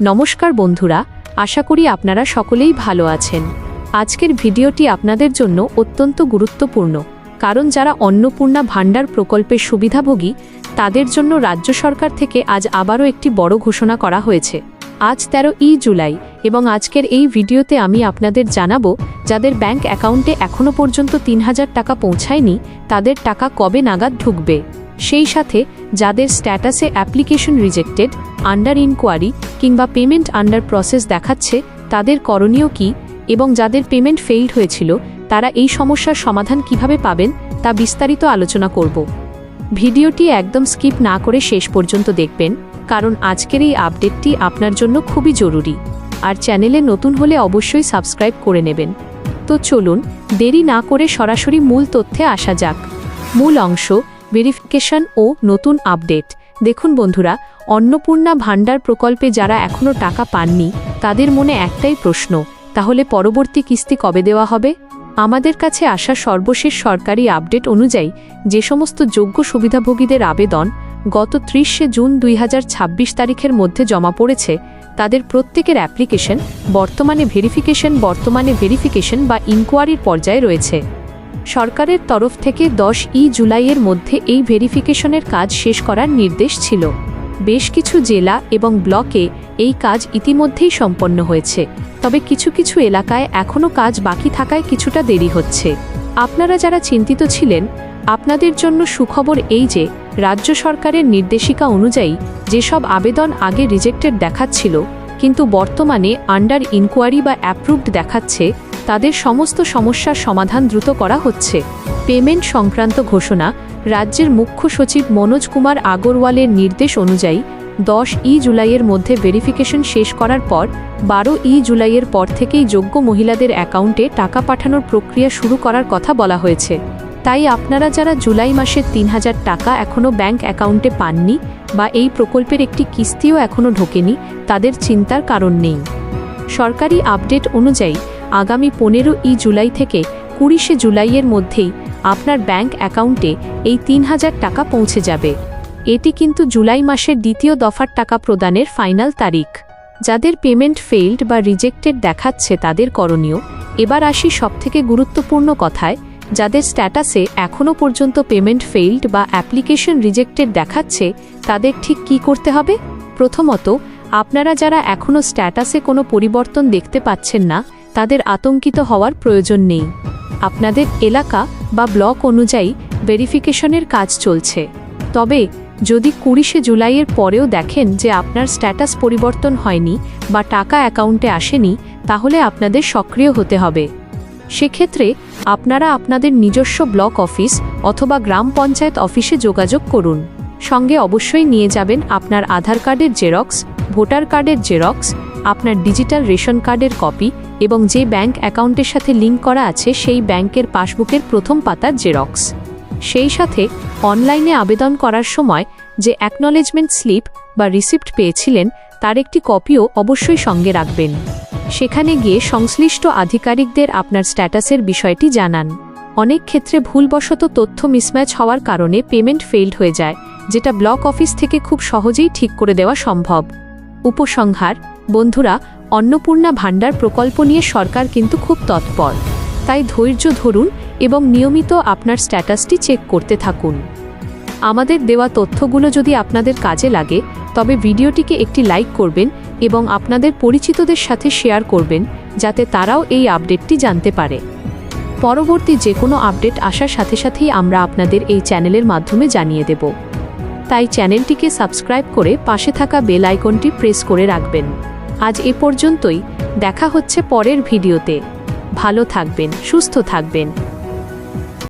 নমস্কার বন্ধুরা, আশা করি আপনারা সকলেই ভালো আছেন। আজকের ভিডিওটি আপনাদের জন্য অত্যন্ত গুরুত্বপূর্ণ, কারণ যারা অন্নপূর্ণা ভাণ্ডার প্রকল্পের সুবিধাভোগী তাদের জন্য রাজ্য সরকার থেকে আজ আবারও একটি বড় ঘোষণা করা হয়েছে। আজ 13 জুলাই এবং আজকের এই ভিডিওতে আমি আপনাদের জানাবো যাদের ব্যাংক অ্যাকাউন্টে এখনও পর্যন্ত 3000 টাকা পৌঁছায়নি তাদের টাকা কবে নাগাদ ঢুকবে। সেই সাথে যাদের স্ট্যাটাসে অ্যাপ্লিকেশন রিজেক্টেড, আন্ডার ইনকোয়ারি কিংবা পেমেন্ট আন্ডার প্রসেস দেখাচ্ছে তাদের করণীয় কী, এবং যাদের পেমেন্ট ফেইল্ড হয়েছিল তারা এই সমস্যার সমাধান কিভাবে পাবেন তা বিস্তারিত আলোচনা করব। ভিডিওটি একদম স্কিপ না করে শেষ পর্যন্ত দেখবেন, কারণ আজকের এই আপডেটটি আপনার জন্য খুবই জরুরি। আর চ্যানেলে নতুন হলে অবশ্যই সাবস্ক্রাইব করে নেবেন। তো চলুন দেরি না করে সরাসরি মূল তথ্যে আসা যাক। মূল অংশ, ভেরিফিকেশন ও নতুন আপডেট। দেখুন বন্ধুরা, অন্নপূর্ণা ভাণ্ডার প্রকল্পে যারা এখনও টাকা পাননি তাদের মনে একটাই প্রশ্ন, তাহলে পরবর্তী কিস্তি কবে দেওয়া হবে? আমাদের কাছে আসা সর্বশেষ সরকারি আপডেট অনুযায়ী যে সমস্ত যোগ্য সুবিধাভোগীদের আবেদন গত 30 জুন 2026 তারিখের মধ্যে জমা পড়েছে তাদের প্রত্যেকের অ্যাপ্লিকেশন বর্তমানে ভেরিফিকেশন বা ইনকোয়ারির পর্যায়ে রয়েছে। সরকারের তরফ থেকে 10 জুলাইয়ের মধ্যে এই ভেরিফিকেশনের কাজ শেষ করার নির্দেশ ছিল। বেশ কিছু জেলা এবং ব্লকে এই কাজ ইতিমধ্যেই সম্পন্ন হয়েছে, তবে কিছু কিছু এলাকায় এখনও কাজ বাকি থাকায় কিছুটা দেরি হচ্ছে। আপনারা যারা চিন্তিত ছিলেন, আপনাদের জন্য সুখবর এই যে রাজ্য সরকারের নির্দেশিকা অনুযায়ী যেসব আবেদন আগে রিজেক্টেড দেখাচ্ছিল কিন্তু বর্তমানে আন্ডার ইনকোয়ারি বা অ্যাপ্রুভড দেখাচ্ছে তাদের সমস্ত সমস্যার সমাধান দ্রুত করা হচ্ছে। পেমেন্ট সংক্রান্ত ঘোষণা, রাজ্যের মুখ্য সচিব মনোজ কুমার আগরওয়ালের নির্দেশ অনুযায়ী 10 জুলাইয়ের মধ্যে ভেরিফিকেশন শেষ করার পর 12 জুলাইয়ের পর থেকেই যোগ্য মহিলাদের অ্যাকাউন্টে টাকা পাঠানোর প্রক্রিয়া শুরু করার কথা বলা হয়েছে। তাই আপনারা যারা জুলাই মাসের 3000 টাকা এখনও ব্যাংক অ্যাকাউন্টে পাননি বা এই প্রকল্পের একটি কিস্তিও এখনও ঢোকেনি তাদের চিন্তার কারণ নেই। সরকারি আপডেট অনুযায়ী আগামী 15 জুলাই থেকে 20 জুলাইয়ের মধ্যেই আপনার ব্যাংক অ্যাকাউন্টে এই 3000 টাকা পৌঁছে যাবে। এটি কিন্তু জুলাই মাসের দ্বিতীয় দফার টাকা প্রদানের ফাইনাল তারিখ। যাদের পেমেন্ট ফেইল্ড বা রিজেক্টেড দেখাচ্ছে তাদের করণীয়। এবার আসি সবথেকে গুরুত্বপূর্ণ কথায়, যাদের স্ট্যাটাসে এখনও পর্যন্ত পেমেন্ট ফেইল্ড বা অ্যাপ্লিকেশন রিজেক্টেড দেখাচ্ছে তাদের ঠিক কী করতে হবে? প্রথমত, আপনারা যারা এখনও স্ট্যাটাসে কোনো পরিবর্তন দেখতে পাচ্ছেন না তাদের আতঙ্কিত হওয়ার প্রয়োজন নেই। আপনাদের এলাকা বা ব্লক অনুযায়ী ভেরিফিকেশনের কাজ চলছে। তবে যদি 20 জুলাইয়ের পরেও দেখেন যে আপনার স্ট্যাটাস পরিবর্তন হয়নি বা টাকা অ্যাকাউন্টে আসেনি, তাহলে আপনাদের সক্রিয় হতে হবে। সেক্ষেত্রে আপনারা আপনাদের নিজস্ব ব্লক অফিস অথবা গ্রাম পঞ্চায়েত অফিসে যোগাযোগ করুন। সঙ্গে অবশ্যই নিয়ে যাবেন আপনার আধার কার্ডের জেরক্স, ভোটার কার্ডের জেরক্স, আপনার ডিজিটাল রেশন কার্ডের কপি এবং যে ব্যাংক অ্যাকাউন্টের সাথে লিঙ্ক করা আছে সেই ব্যাংকের পাসবুকের প্রথম পাতার জেরক্স। সেই সাথে অনলাইনে আবেদন করার সময় যে অ্যাকনলেজমেন্ট স্লিপ বা রিসিপ্ট পেয়েছিলেন তার একটি কপিও অবশ্যই সঙ্গে রাখবেন। সেখানে গিয়ে সংশ্লিষ্ট আধিকারিকদের আপনার স্ট্যাটাসের বিষয়টি জানান। অনেক ক্ষেত্রে ভুলবশত তথ্য মিসম্যাচ হওয়ার কারণে পেমেন্ট ফেইল্ড হয়ে যায়, যেটা ব্লক অফিস থেকে খুব সহজেই ঠিক করে দেওয়া সম্ভব। উপসংহার, বন্ধুরা, অন্নপূর্ণা ভাণ্ডার প্রকল্প নিয়ে সরকার কিন্তু খুব তৎপর। তাই ধৈর্য ধরুন এবং নিয়মিত আপনার স্ট্যাটাসটি চেক করতে থাকুন। আমাদের দেওয়া তথ্যগুলো যদি আপনাদের কাজে লাগে তবে ভিডিওটিকে একটি লাইক করবেন এবং আপনাদের পরিচিতদের সাথে শেয়ার করবেন যাতে তারাও এই আপডেটটি জানতে পারে। পরবর্তী যে কোনো আপডেট আসার সাথে সাথেই আমরা আপনাদের এই চ্যানেলের মাধ্যমে জানিয়ে দেব। তাই চ্যানেলটিকে সাবস্ক্রাইব করে পাশে থাকা বেল আইকনটি প্রেস করে রাখবেন। আজ এ পর্যন্তই, দেখা হচ্ছে পরের ভিডিওতে। ভালো থাকবেন, সুস্থ থাকবেন।